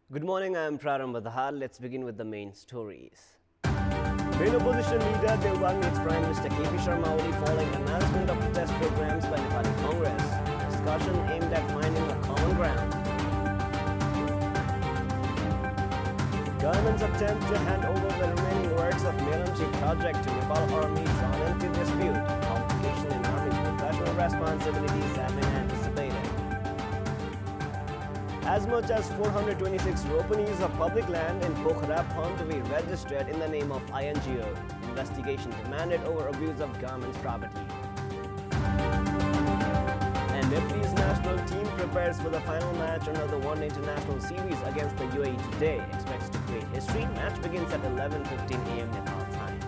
Good morning, I am Prarambha Dahal. Let's begin with the main stories. Main opposition leader Devang meets Prime Minister KP Sharma Oli following announcement of protest programs by Nepali Congress. Discussion aimed at finding a common ground. Government's attempt to hand over the remaining works of Melamchi project to Nepal Army drawn into dispute. Complication in Army's professional responsibilities have been anticipated. As much as 426 ropenees of public land in Pokhara found to be registered in the name of INGO. Investigation demanded over abuse of government's property. And Nepalese national team prepares for the final match under the One International Series against the UAE today. Expects to create history. Match begins at 11:15 a.m. Nepal time.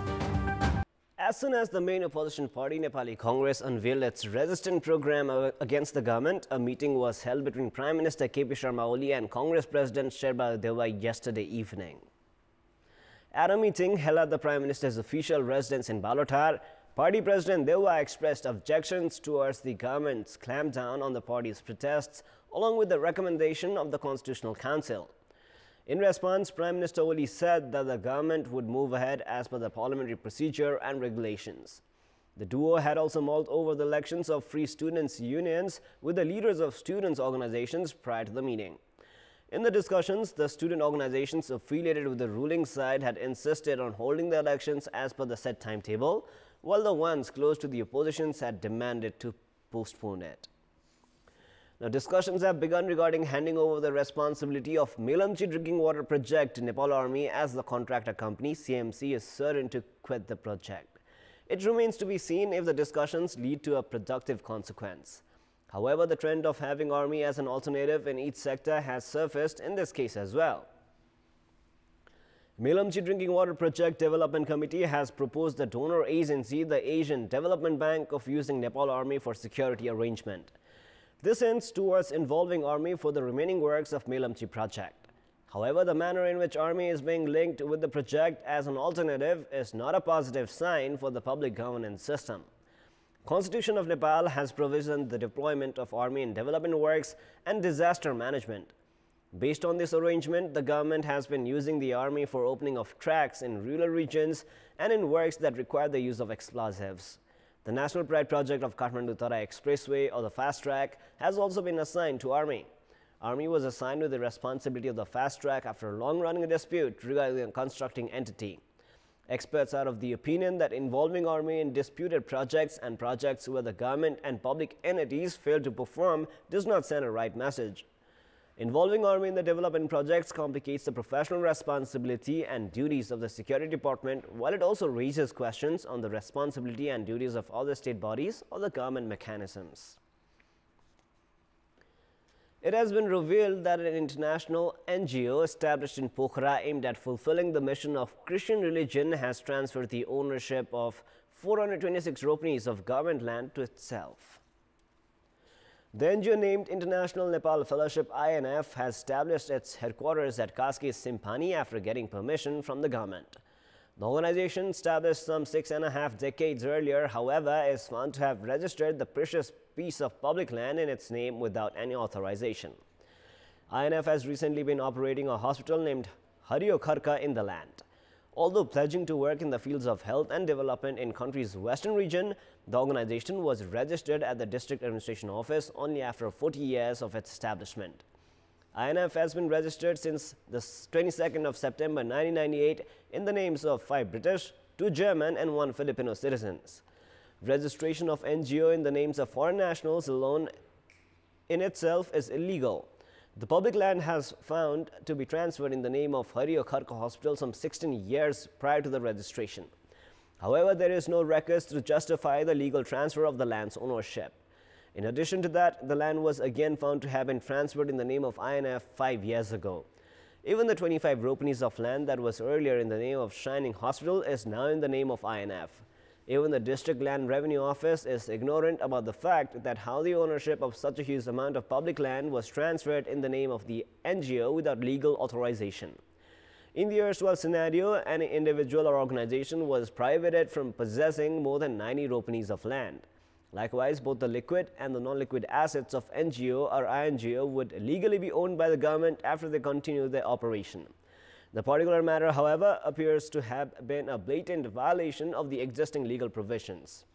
As soon as the main opposition party, Nepali Congress, unveiled its resistance program against the government, a meeting was held between Prime Minister KP Sharma Oli and Congress President Sherbal Devai yesterday evening. At a meeting held at the Prime Minister's official residence in Balotar, Party President Devai expressed objections towards the government's clampdown on the party's protests, along with the recommendation of the Constitutional Council. In response, Prime Minister Oli said that the government would move ahead as per the parliamentary procedure and regulations. The duo had also mulled over the elections of Free Students' Unions with the leaders of students' organizations prior to the meeting. In the discussions, the student organizations affiliated with the ruling side had insisted on holding the elections as per the set timetable, while the ones close to the oppositions had demanded to postpone it. Now, discussions have begun regarding handing over the responsibility of Melamchi drinking water project to Nepal Army, as the contractor company CMC is certain to quit the project. It remains to be seen if the discussions lead to a productive consequence. However, the trend of having Army as an alternative in each sector has surfaced in this case as well. Melamchi Drinking Water Project Development Committee has proposed the donor agency, the Asian Development Bank, of using Nepal Army for security arrangement. This hints towards involving Army for the remaining works of Melamchi project. However, the manner in which Army is being linked with the project as an alternative is not a positive sign for the public governance system. Constitution of Nepal has provisioned the deployment of Army in development works and disaster management. Based on this arrangement, the government has been using the Army for opening of tracks in rural regions and in works that require the use of explosives. The National Pride project of Kathmandu-Tarai Expressway, or the Fast Track, has also been assigned to Army. Army was assigned with the responsibility of the Fast Track after a long-running dispute regarding the constructing entity. Experts are of the opinion that involving Army in disputed projects and projects where the government and public entities fail to perform does not send a right message. Involving Army in the development projects complicates the professional responsibility and duties of the Security Department, while it also raises questions on the responsibility and duties of other state bodies or the government mechanisms. It has been revealed that an international NGO established in Pokhara aimed at fulfilling the mission of Christian religion has transferred the ownership of 426 ropenees of government land to itself. The NGO named International Nepal Fellowship INF has established its headquarters at Kaski's Simpani after getting permission from the government. The organization, established some 6.5 decades earlier, however, is found to have registered the precious piece of public land in its name without any authorization. INF has recently been operating a hospital named Hariyo Kharka in the land. Although pledging to work in the fields of health and development in country's western region, the organization was registered at the District Administration Office only after 40 years of its establishment. INF has been registered since the 22nd of September 1998 in the names of 5 British, 2 German and 1 Filipino citizens. Registration of NGO in the names of foreign nationals alone in itself is illegal. The public land has found to be transferred in the name of Hariyo Kharka Hospital some 16 years prior to the registration. However, there is no records to justify the legal transfer of the land's ownership. In addition to that, the land was again found to have been transferred in the name of INF 5 years ago. Even the 25 ropenees of land that was earlier in the name of Shining Hospital is now in the name of INF. Even the District Land Revenue Office is ignorant about the fact that how the ownership of such a huge amount of public land was transferred in the name of the NGO without legal authorization. In the erstwhile scenario, an individual or organization was prohibited from possessing more than 90 ropenees of land. Likewise, both the liquid and the non-liquid assets of NGO or INGO would legally be owned by the government after they continue their operation. The particular matter, however, appears to have been a blatant violation of the existing legal provisions.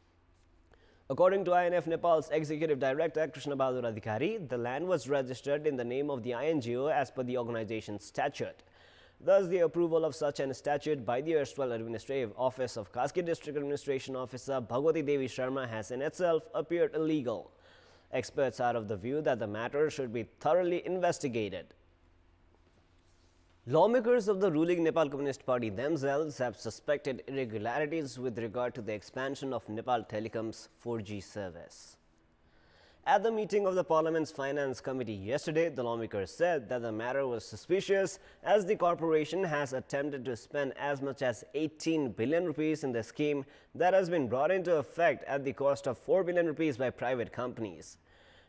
According to INF Nepal's Executive Director Krishna Bahadur Adhikari, the land was registered in the name of the INGO as per the organization's statute. Thus, the approval of such an statute by the erstwhile Administrative Office of Kaski District Administration Officer Bhagwati Devi Sharma has in itself appeared illegal. Experts are of the view that the matter should be thoroughly investigated. Lawmakers of the ruling Nepal Communist Party themselves have suspected irregularities with regard to the expansion of Nepal Telecom's 4G service. At the meeting of the Parliament's Finance Committee yesterday, the lawmakers said that the matter was suspicious as the corporation has attempted to spend as much as 18 billion rupees in the scheme that has been brought into effect at the cost of 4 billion rupees by private companies.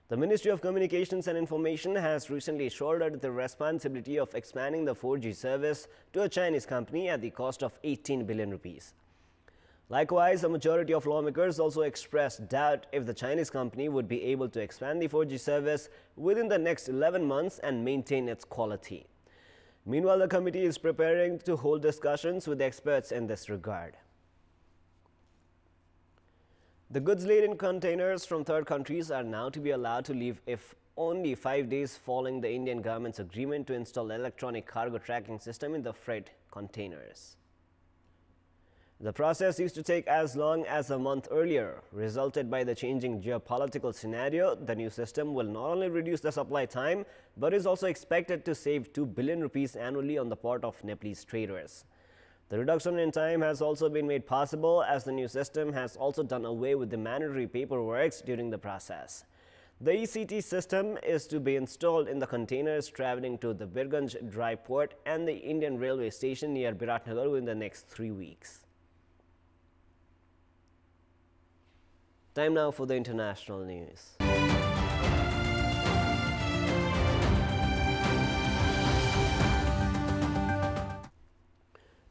The Ministry of Communications and Information has recently shouldered the responsibility of expanding the 4G service to a Chinese company at the cost of 18 billion rupees. Likewise, a majority of lawmakers also expressed doubt if the Chinese company would be able to expand the 4G service within the next 11 months and maintain its quality. Meanwhile, the committee is preparing to hold discussions with experts in this regard. The goods-laden containers from third countries are now to be allowed to leave if only 5 days following the Indian government's agreement to install electronic cargo tracking system in the freight containers. The process used to take as long as a month earlier. Resulted by the changing geopolitical scenario, the new system will not only reduce the supply time, but is also expected to save 2 billion rupees annually on the part of Nepalese traders. The reduction in time has also been made possible as the new system has also done away with the mandatory paperwork during the process. The ECT system is to be installed in the containers traveling to the Birganj dry port and the Indian railway station near Biratnagar within the next 3 weeks. Time now for the international news.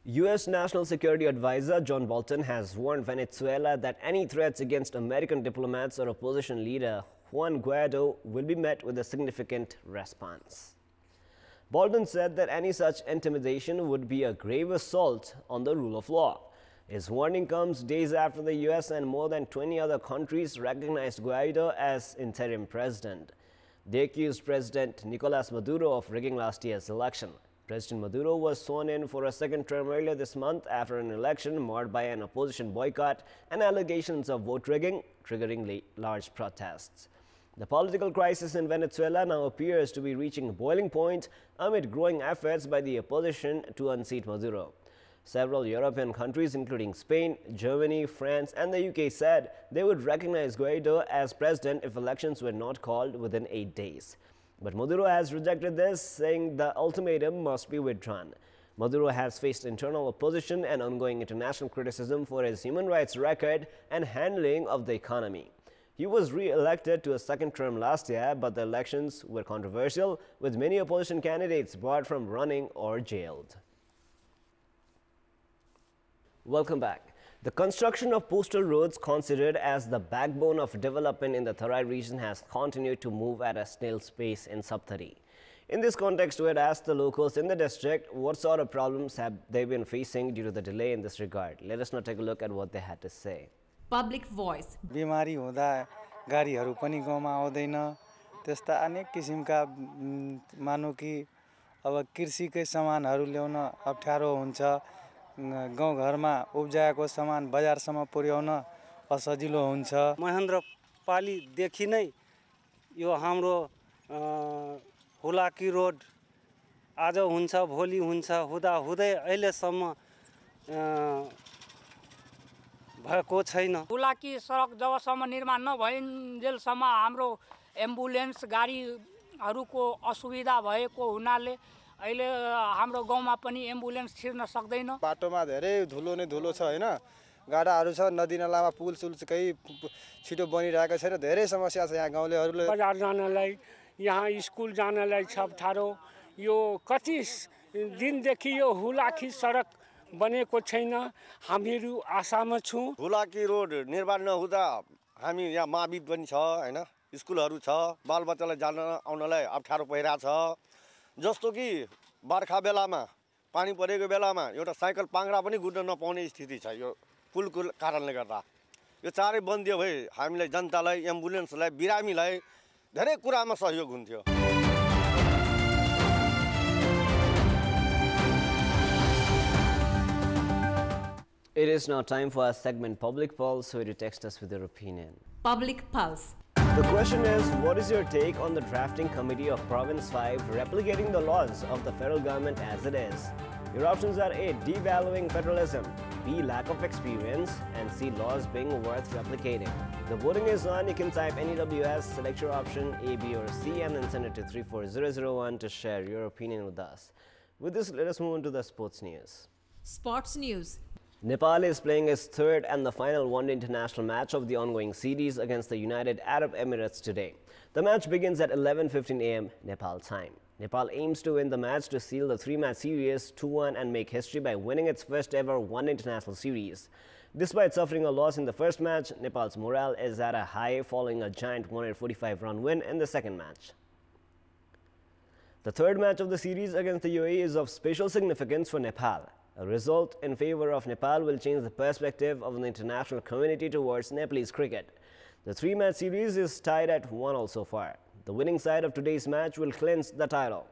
U.S. National Security Advisor John Bolton has warned Venezuela that any threats against American diplomats or opposition leader Juan Guaido will be met with a significant response. Bolton said that any such intimidation would be a grave assault on the rule of law. His warning comes days after the U.S. and more than 20 other countries recognized Guaido as interim president. They accused President Nicolas Maduro of rigging last year's election. President Maduro was sworn in for a second term earlier this month after an election marred by an opposition boycott and allegations of vote rigging, triggering large protests. The political crisis in Venezuela now appears to be reaching a boiling point amid growing efforts by the opposition to unseat Maduro. Several European countries, including Spain, Germany, France, and the UK, said they would recognize Guaido as president if elections were not called within 8 days. But Maduro has rejected this, saying the ultimatum must be withdrawn. Maduro has faced internal opposition and ongoing international criticism for his human rights record and handling of the economy. He was re-elected to a second term last year, but the elections were controversial, with many opposition candidates barred from running or jailed. Welcome back. The construction of postal roads, considered as the backbone of development in the Tarai region, has continued to move at a snail's pace in Saptari. In this context, we had asked the locals in the district what sort of problems have they been facing due to the delay in this regard. Let us now take a look at what they had to say. Public voice. बिमारी हुँदा गाडीहरू पनि गाउँमा आउँदैन त्यस्ता अनेक किसिमका मानौ कि अब कृषिकै सामानहरू ल्याउन अप्ठ्यारो हुन्छ गाउँ घरमा उब्जाएको सामान बजारसम्म पुर्याउन असजिलो हुन्छ महेन्द्र पाली देखि नै यो हाम्रो हुलाकी रोड आज हुन्छ भोलि हुन्छ हुँदा हुँदै अहिलेसम्म भएको छैन हुलाकी सडक जबसम्म निर्माण नभइन्जेलसम्म हाम्रो एम्बुलेन्स गाडीहरूको असुविधा भएको हुनाले अहिले हाम्रो गाउँमा पनि एम्बुलेन्स छिर्न सक्दैन बाटोमा धेरै धुलो नै धुलो छ हैन गाडाहरू छ नदी नालामा पुल सुल केही छिटो बनिरहेको छैन धेरै समस्या छ यहाँ गाउँलेहरूले बजार जानलाई यहाँ स्कुल जानलाई छ अप्ठ्यारो यो कति दिनदेखि यो हुलाकी सडक बनेको छैन हामीहरू आशामा छौं हुलाकी रोड निर्माण नहुँदा हामी यहाँ माविद पनि छ हैन स्कुलहरु छ बालबच्चालाई जान आउनलाई अप्ठ्यारो परिरहेछ जस्तो कि बर्खा बेलामा पानी परेको बेलामा एउटा साइकल पाङ्ग्रा पनि गुड्न नपाउने स्थिति छ यो पुलको कारणले गर्दा यो चारै बन्दियो भए हामीलाई जनतालाई एम्बुलेन्सलाई बिरामीलाई धेरै कुरामा सहयोग हुन्थ्यो It is now time for our segment Public Pulse, where you text us with your opinion. Public Pulse. The question is, what is your take on the drafting committee of Province 5 replicating the laws of the federal government as it is? Your options are A. Devaluing federalism, B. Lack of experience, and C. Laws being worth replicating. The voting is on. You can type NEWS, select your option A, B, or C, and then send it to 34001 to share your opinion with us. With this, let us move on to the sports news. Sports news. Nepal is playing its third and the final one-day international match of the ongoing series against the United Arab Emirates today. The match begins at 11:15 a.m. Nepal time. Nepal aims to win the match to seal the three-match series 2-1 and make history by winning its first-ever one-day international series. Despite suffering a loss in the first match, Nepal's morale is at a high following a giant 145-run win in the second match. The third match of the series against the UAE is of special significance for Nepal. A result in favor of Nepal will change the perspective of the international community towards Nepalese cricket. The three-match series is tied at 1-1 so far. The winning side of today's match will clinch the title.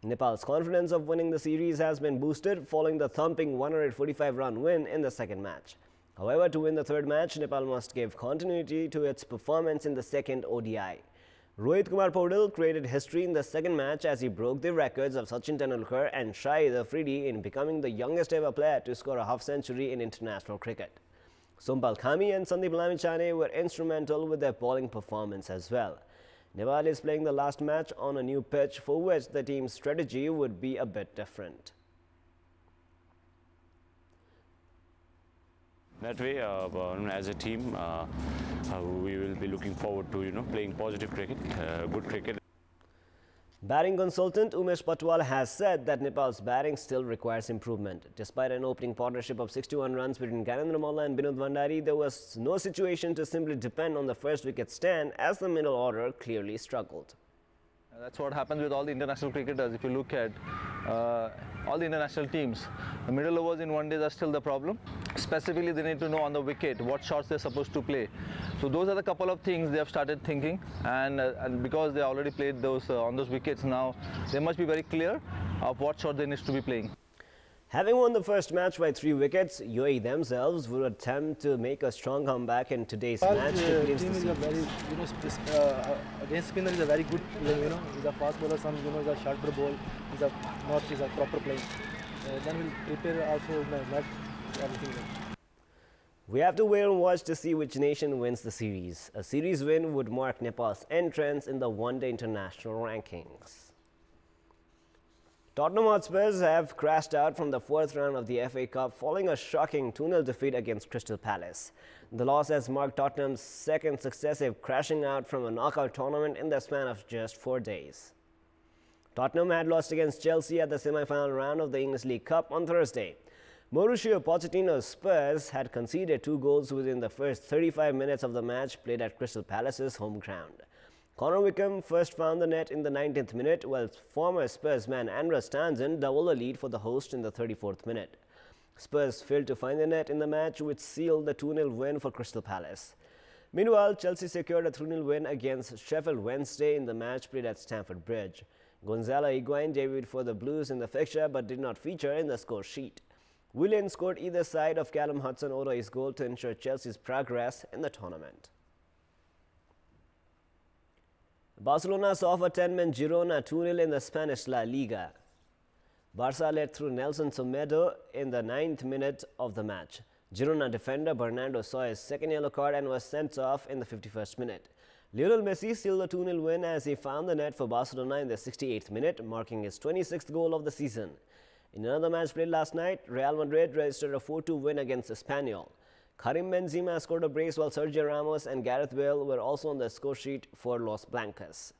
Nepal's confidence of winning the series has been boosted following the thumping 145-run win in the second match. However, to win the third match, Nepal must give continuity to its performance in the second ODI. Rohit Kumar Paudel created history in the second match as he broke the records of Sachin Tendulkar and Shahid Afridi in becoming the youngest ever player to score a half-century in international cricket. Sompal Khami and Sandeep Lamichhane were instrumental with their bowling performance as well. Nepal is playing the last match on a new pitch for which the team's strategy would be a bit different. That way, as a team, we will be looking forward to playing positive cricket, good cricket. Batting consultant Umesh Patwal has said that Nepal's batting still requires improvement. Despite an opening partnership of 61 runs between Gyanendra Malla and Binod Bhandari, there was no situation to simply depend on the first wicket stand as the middle order clearly struggled. That's what happens with all the international cricketers. If you look at all the international teams, the middle overs in one days are still the problem. Specifically, they need to know on the wicket what shots they're supposed to play. So those are the couple of things they have started thinking, and because they already played those on those wickets, now they must be very clear of what shot they need to be playing. Having won the first match by 3 wickets, UAE themselves would attempt to make a strong comeback in today's match. Team is a very, against spinner is a very good player. He's a fast bowler. Some, he's a sharper ball. He's a proper player. Then we'll prepare also match everything. We have to wait and watch to see which nation wins the series. A series win would mark Nepal's entrance in the one-day international rankings. Tottenham Hotspurs have crashed out from the 4th round of the FA Cup following a shocking 2-0 defeat against Crystal Palace. The loss has marked Tottenham's second successive crashing out from a knockout tournament in the span of just 4 days. Tottenham had lost against Chelsea at the semi-final round of the English League Cup on Thursday. Mauricio Pochettino's Spurs had conceded 2 goals within the first 35 minutes of the match played at Crystal Palace's home ground. Connor Wickham first found the net in the 19th minute, while former Spurs man Andros Townsend doubled the lead for the host in the 34th minute. Spurs failed to find the net in the match, which sealed the 2-0 win for Crystal Palace. Meanwhile, Chelsea secured a 3-0 win against Sheffield Wednesday in the match played at Stamford Bridge. Gonzalo Higuain debuted for the Blues in the fixture but did not feature in the score sheet. Willian scored either side of Callum Hudson-Odoi's goal to ensure Chelsea's progress in the tournament. Barcelona saw off a 10-man Girona 2-0 in the Spanish La Liga. Barca led through Nelson Semedo in the 9th minute of the match. Girona defender Bernardo saw his second yellow card and was sent off in the 51st minute. Lionel Messi sealed the 2-0 win as he found the net for Barcelona in the 68th minute, marking his 26th goal of the season. In another match played last night, Real Madrid registered a 4-2 win against Espanyol. Karim Benzema scored a brace while Sergio Ramos and Gareth Bale were also on the score sheet for Los Blancos.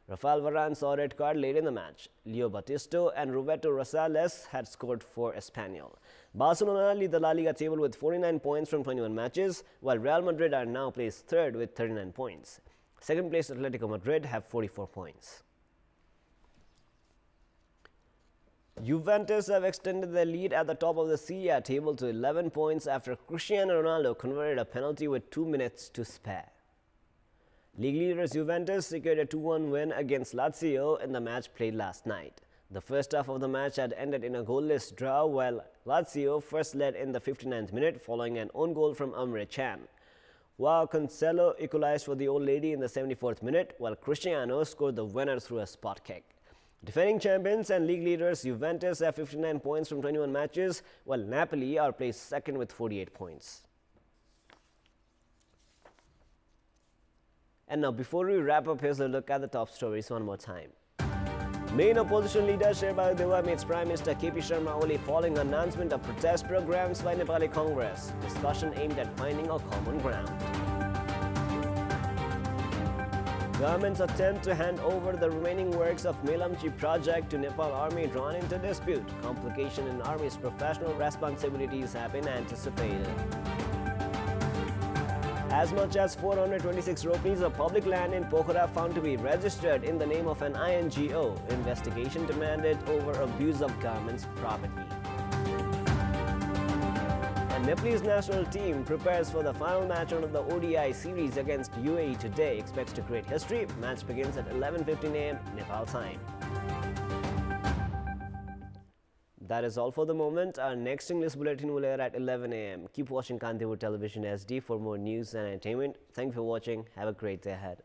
Rafael Varane saw a red card late in the match. Leo Batisto and Roberto Rosales had scored for Espanyol. Barcelona lead the La Liga table with 49 points from 21 matches, while Real Madrid are now placed third with 39 points. Second place Atletico Madrid have 44 points. Juventus have extended their lead at the top of the Serie A table to 11 points after Cristiano Ronaldo converted a penalty with 2 minutes to spare. League leaders Juventus secured a 2-1 win against Lazio in the match played last night. The first half of the match had ended in a goalless draw, while Lazio first led in the 59th minute following an own goal from Emre Can. While Cancelo equalized for the Old Lady in the 74th minute, while Cristiano scored the winner through a spot kick. Defending champions and league leaders Juventus have 59 points from 21 matches, while Napoli are placed second with 48 points. And now, before we wrap up, here's a look at the top stories one more time. Main opposition leader Sherbal Dewa meets Prime Minister KP Sharma Oli following announcement of protest programs by Nepali Congress. Discussion aimed at finding a common ground. Government's attempt to hand over the remaining works of Melamchi project to Nepal Army drawn into dispute. Complication in Army's professional responsibilities have been anticipated. As much as 426 rupees of public land in Pokhara found to be registered in the name of an INGO. Investigation demanded over abuse of government's property. And Nepalese national team prepares for the final match of the ODI series against UAE today. Expects to create history. Match begins at 11:15 a.m. Nepal time. That is all for the moment. Our next English bulletin will air at 11 a.m. Keep watching Kantipur Television SD for more news and entertainment. Thank you for watching. Have a great day ahead.